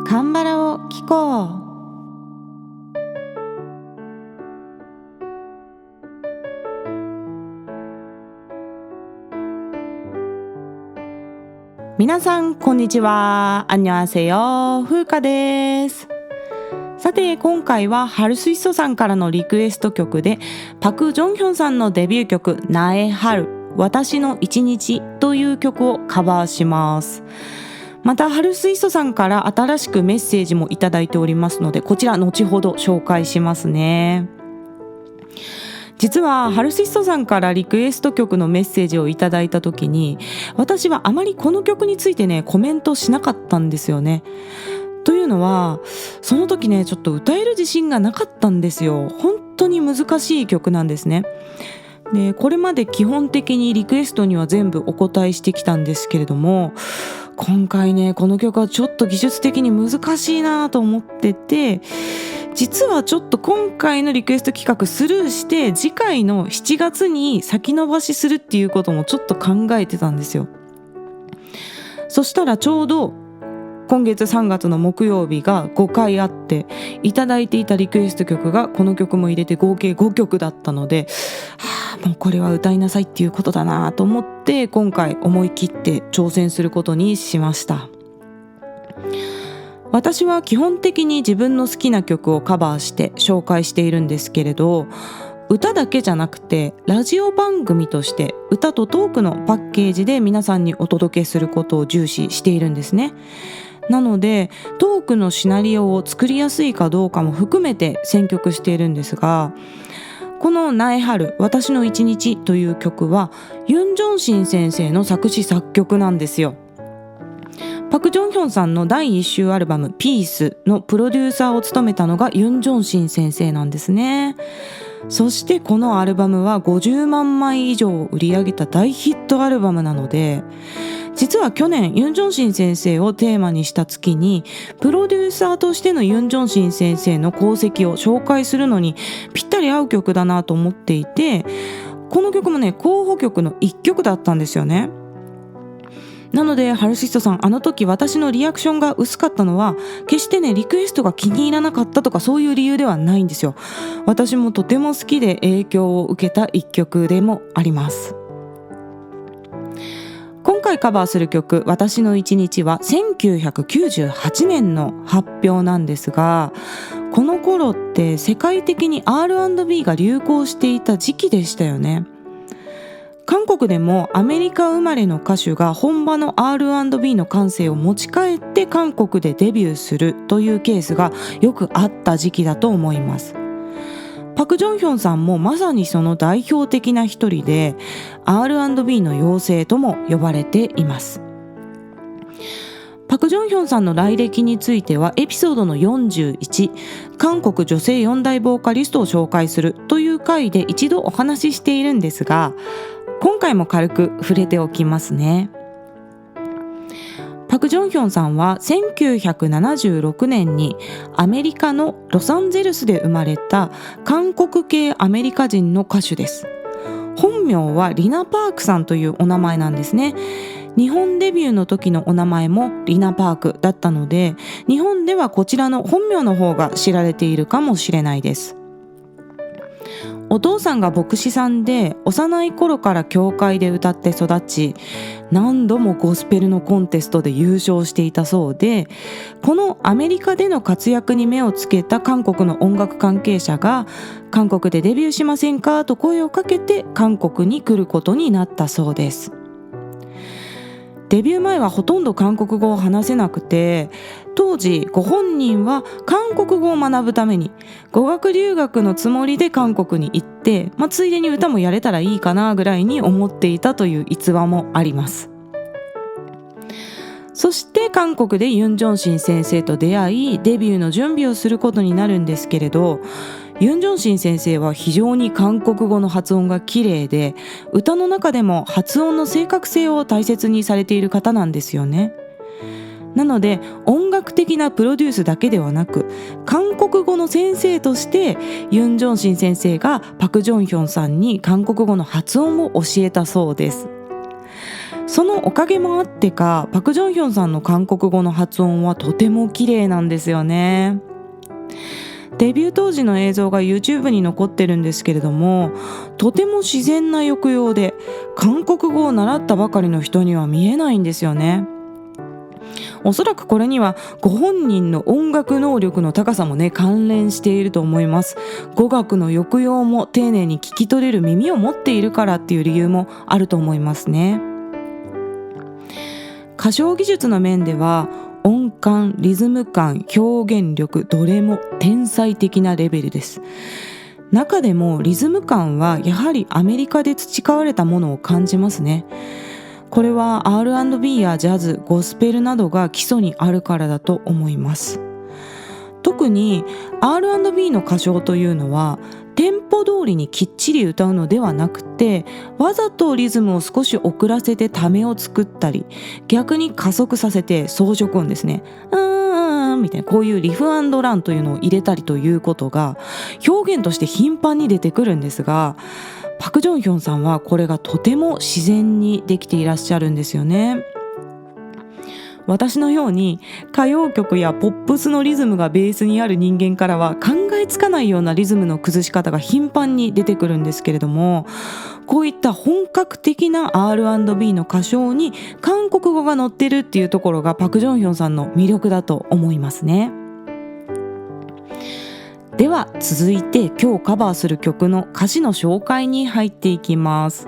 カンバラを聞こう。皆さんこんにちは。안녕하세요。風花です。さて今回は春水素さんからのリクエスト曲でパク・ジョンヒョンさんのデビュー曲나의春私の一日という曲をカバーします。また春水素さんから新しくメッセージもいただいておりますので、こちら後ほど紹介しますね。実は春水素さんからリクエスト曲のメッセージをいただいた時に、私はあまりこの曲についてねコメントしなかったんですよね。というのはその時ねちょっと歌える自信がなかったんですよ。本当に難しい曲なんですね。でこれまで基本的にリクエストには全部お答えしてきたんですけれども、今回ねこの曲はちょっと技術的に難しいなと思ってて、実はちょっと今回のリクエスト企画スルーして次回の7月に先延ばしするっていうこともちょっと考えてたんですよ。そしたらちょうど今月3月の木曜日が5回あって、いただいていたリクエスト曲がこの曲も入れて合計5曲だったので、もうこれは歌いなさいっていうことだなと思って今回思い切って挑戦することにしました。私は基本的に自分の好きな曲をカバーして紹介しているんですけれど、歌だけじゃなくてラジオ番組として歌とトークのパッケージで皆さんにお届けすることを重視しているんですね。なのでトークのシナリオを作りやすいかどうかも含めて選曲しているんですが、この나의春私の一日という曲はユン・ジョンシン先生の作詞作曲なんですよ。パク・ジョンヒョンさんの第1週アルバムピースのプロデューサーを務めたのがユン・ジョンシン先生なんですね。そしてこのアルバムは50万枚以上を売り上げた大ヒットアルバムなので、実は去年ユン・ジョンシン先生をテーマにした月にプロデューサーとしてのユン・ジョンシン先生の功績を紹介するのにぴったり合う曲だなと思っていて、この曲もね候補曲の1曲だったんですよね。なので春水素さん、あの時私のリアクションが薄かったのは決してねリクエストが気に入らなかったとかそういう理由ではないんですよ。私もとても好きで影響を受けた一曲でもあります。今回カバーする曲私の一日は1998年の発表なんですが、この頃って世界的に R&B が流行していた時期でしたよね。韓国でもアメリカ生まれの歌手が本場の R&B の感性を持ち帰って韓国でデビューするというケースがよくあった時期だと思います。パク・ジョンヒョンさんもまさにその代表的な一人で R&B の妖精とも呼ばれています。パク・ジョンヒョンさんの来歴についてはエピソードの41、韓国女性4大ボーカリストを紹介するという回で一度お話ししているんですが、今回も軽く触れておきますね。パク・ジョンヒョンさんは1976年にアメリカのロサンゼルスで生まれた韓国系アメリカ人の歌手です。本名はリナ・パークさんというお名前なんですね。日本デビューの時のお名前もリナ・パークだったので、日本ではこちらの本名の方が知られているかもしれないです。お父さんが牧師さんで幼い頃から教会で歌って育ち、何度もゴスペルのコンテストで優勝していたそうで、このアメリカでの活躍に目をつけた韓国の音楽関係者が韓国でデビューしませんかと声をかけて韓国に来ることになったそうです。デビュー前はほとんど韓国語を話せなくて、当時ご本人は韓国語を学ぶために語学留学のつもりで韓国に行って、ついでに歌もやれたらいいかなぐらいに思っていたという逸話もあります。そして韓国でユン・ジョンシン先生と出会いデビューの準備をすることになるんですけれど、ユン・ジョンシン先生は非常に韓国語の発音が綺麗で、歌の中でも発音の正確性を大切にされている方なんですよね。なので音楽的なプロデュースだけではなく、韓国語の先生としてユン・ジョンシン先生がパク・ジョンヒョンさんに韓国語の発音を教えたそうです。そのおかげもあってか、パク・ジョンヒョンさんの韓国語の発音はとても綺麗なんですよね。デビュー当時の映像が YouTube に残ってるんですけれども、とても自然な抑揚で、韓国語を習ったばかりの人には見えないんですよね。おそらくこれにはご本人の音楽能力の高さもね、関連していると思います。語学の抑揚も丁寧に聞き取れる耳を持っているからっていう理由もあると思いますね。歌唱技術の面では音感、リズム感、表現力、どれも天才的なレベルです。中でもリズム感はやはりアメリカで培われたものを感じますね。これは R&B やジャズ、ゴスペルなどが基礎にあるからだと思います。特に R&B の歌唱というのはテンポ通りにきっちり歌うのではなくて、わざとリズムを少し遅らせてためを作ったり、逆に加速させて装飾音ですね、みたいな、こういうリフ&ランというのを入れたりということが表現として頻繁に出てくるんですが、パク・ジョンヒョンさんはこれがとても自然にできていらっしゃるんですよね。私のように歌謡曲やポップスのリズムがベースにある人間からは考えつかないようなリズムの崩し方が頻繁に出てくるんですけれども、こういった本格的な R&B の歌唱に韓国語が載ってるっていうところがパク・ジョンヒョンさんの魅力だと思いますね。では続いて今日カバーする曲の歌詞の紹介に入っていきます。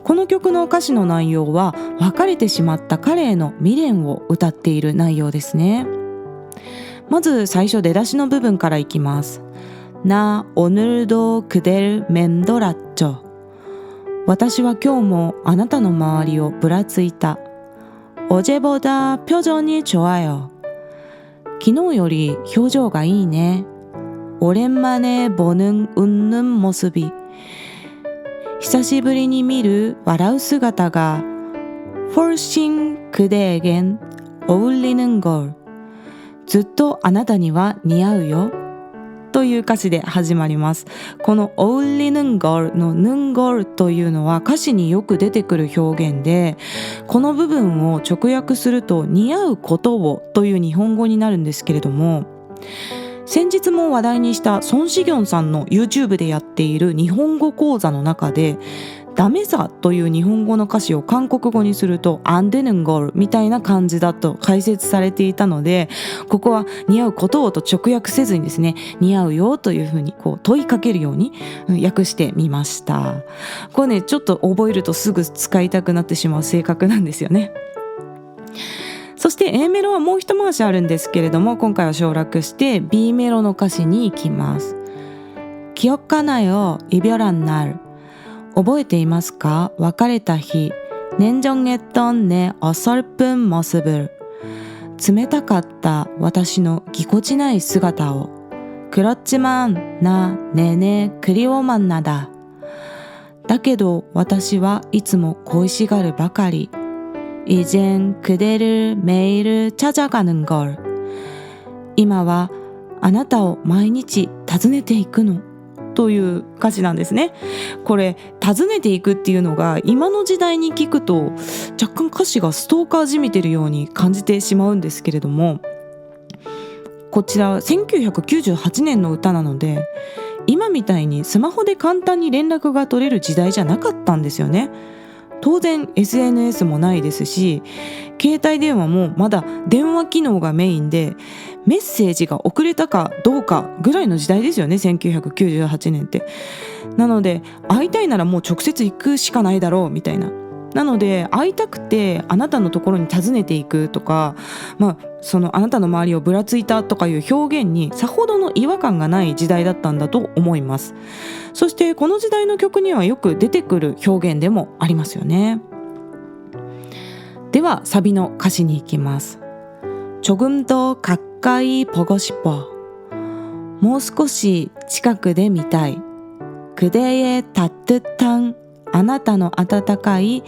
この曲の歌詞の内容は別れてしまった彼への未練を歌っている内容ですね。まず最初出だしの部分からいきます。나 오늘도 그댈 맴돌았죠。私は今日もあなたの周りをぶらついた。어제보다 표정이 좋아요。昨日より表情がいいね。오랜만에 보는 웃는 모습이。久しぶりに見る笑う姿が훨씬 그대에겐 어울리는 걸。ずっとあなたには似合うよという歌詞で始まります。この어울리는 걸の는 걸というのは歌詞によく出てくる表現で、この部分を直訳すると似合うことをという日本語になるんですけれども、先日も話題にしたソン・シギョンさんの YouTube でやっている日本語講座の中で、ダメさという日本語の歌詞を韓国語にすると안 되는 걸みたいな感じだと解説されていたので、ここは似合うことをと直訳せずにですね、似合うよというふうにこう問いかけるように訳してみました。これね、ちょっと覚えるとすぐ使いたくなってしまう性格なんですよね。そして A メロはもう一回しあるんですけれども、今回は省略して B メロの歌詞に行きます。기억하나요 이별한 날。覚えていますか別れた日。냉정했던 내 어설픈 모습을。冷たかった私のぎこちない姿を。그렇지만 나 내내 그리워만 나다。だけど私はいつも恋しがるばかり。이젠 그대를 매일 찾아가는 걸。今はあなたを毎日訪ねていくのという歌詞なんですね。これ訪ねていくっていうのが今の時代に聞くと若干歌詞がストーカーじみてるように感じてしまうんですけれども、こちら1998年の歌なので、今みたいにスマホで簡単に連絡が取れる時代じゃなかったんですよね。当然 SNS もないですし、携帯電話もまだ電話機能がメインで、メッセージが送れたかどうかぐらいの時代ですよね、1998年って。なので会いたいならもう直接行くしかないだろうみたいな。なので会いたくてあなたのところに訪ねていくとか、そのあなたの周りをぶらついたとかいう表現にさほどの違和感がない時代だったんだと思います。そしてこの時代の曲にはよく出てくる表現でもありますよね。ではサビの歌詞に行きます。조금 더 가까이 보고 싶어。もう少し近くで見たい。그대의 따뜻한あなたの温かい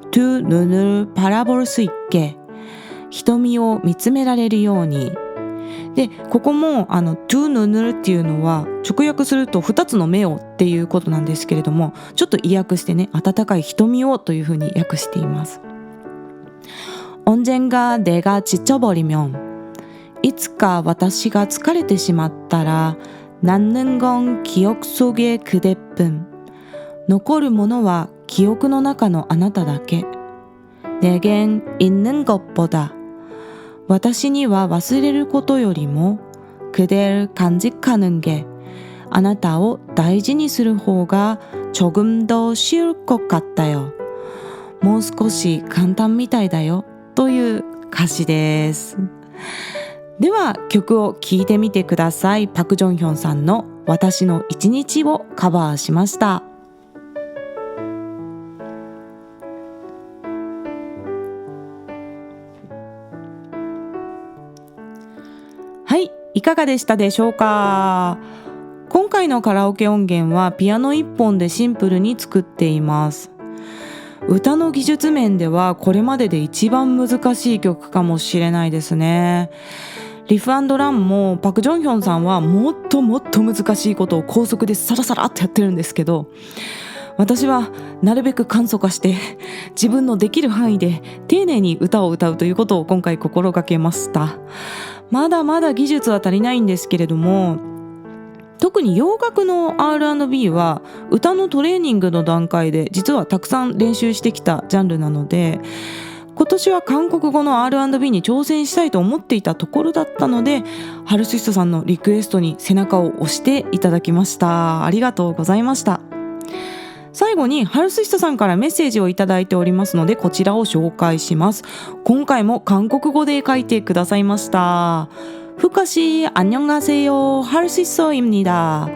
두 눈을 바라볼 수 있게。瞳を見つめられるように。でここも두 눈을っていうのは直訳すると2つの目をっていうことなんですけれども、ちょっと意訳してね、温かい瞳をというふうに訳しています。 언젠가 내가 지쳐버리면, いつか私が疲れてしまったら、남는 건 기억 속의 그대뿐. 残るものは記憶の中のあなただけ。내겐 있는 것보다. 私には忘れることよりも、그댈 간직하는 게, あなたを大事にする方が조금 더 쉬울 것 같아요. もう少し簡単みたいだよ。という歌詞です。では曲を聴いてみてください。パク・ジョンヒョンさんの私の一日をカバーしました。はい、いかがでしたでしょうか。今回のカラオケ音源はピアノ1本でシンプルに作っています。歌の技術面ではこれまでで一番難しい曲かもしれないですね。リフ&ランもパク・ジョンヒョンさんはもっともっと難しいことを高速でサラサラってやってるんですけど、私はなるべく簡素化して自分のできる範囲で丁寧に歌を歌うということを今回心がけました。まだまだ技術は足りないんですけれども、特に洋楽の R&B は歌のトレーニングの段階で実はたくさん練習してきたジャンルなので、今年は韓国語の R&B に挑戦したいと思っていたところだったので、ハルスイストさんのリクエストに背中を押していただきました。ありがとうございました。最後にハルスイストさんからメッセージをいただいておりますので、こちらを紹介します。今回も韓国語で書いてくださいました。ふうか씨 안녕하세요 하르스이소입니다。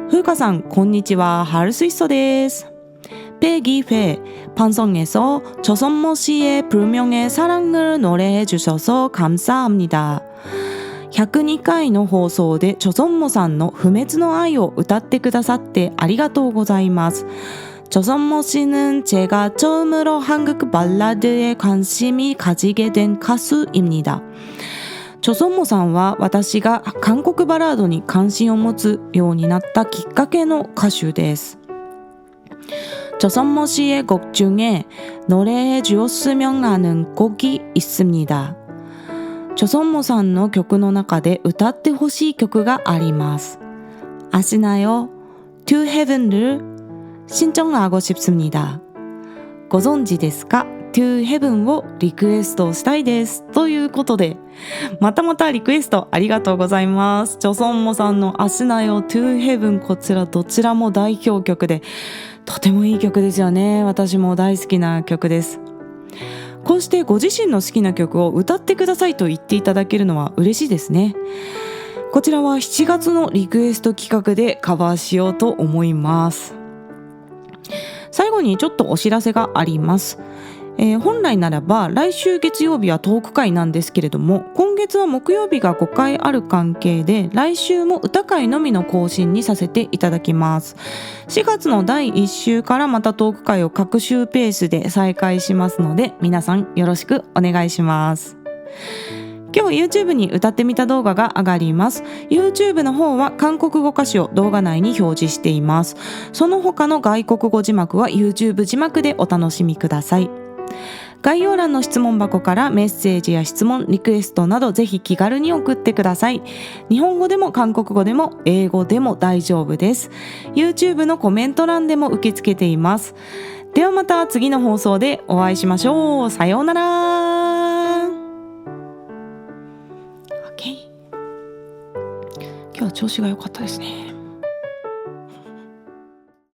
ふうかさんこんにちは、ハルスイソです。 102회 방송에서 조선모 씨의 불명예 사랑을 노래해 주셔서 감사합니다。 102回の放送でチョソンモさんの不滅の愛を歌ってくださってありがとうございます。조선모 씨는 제가 처음으로 한국 발라드에 관심이 가지게 된 가수입니다。チョソンモさんは私が韓国バラードに関心を持つようになったきっかけの歌手です。조선모 씨의 곡 중에 노래해 주었으면 하는 곡이 있습니다。チョソンモさんの曲の中で歌ってほしい曲があります。아시나요? To Heaven를 신청하고 싶습니다。ご存知ですか？ To Heaven をリクエストしたいです。ということで、またまたリクエストありがとうございます。チョソンモさんの아시나요? To Heaven、こちらどちらも代表曲で、とてもいい曲ですよね。私も大好きな曲です。こうしてご自身の好きな曲を歌ってくださいと言っていただけるのは嬉しいですね。こちらは7月のリクエスト企画でカバーしようと思います。最後にちょっとお知らせがあります。本来ならば来週月曜日はトーク会なんですけれども、今月は木曜日が5回ある関係で来週も歌会のみの更新にさせていただきます。4月の第1週からまたトーク会を各週ペースで再開しますので、皆さんよろしくお願いします。今日 YouTube に歌ってみた動画が上がります。 YouTube の方は韓国語歌詞を動画内に表示しています。その他の外国語字幕は YouTube 字幕でお楽しみください。概要欄の質問箱からメッセージや質問、リクエストなどぜひ気軽に送ってください。日本語でも韓国語でも英語でも大丈夫です。 YouTube のコメント欄でも受け付けています。ではまた次の放送でお会いしましょう。さようなら。 OK、 今日は調子が良かったですね。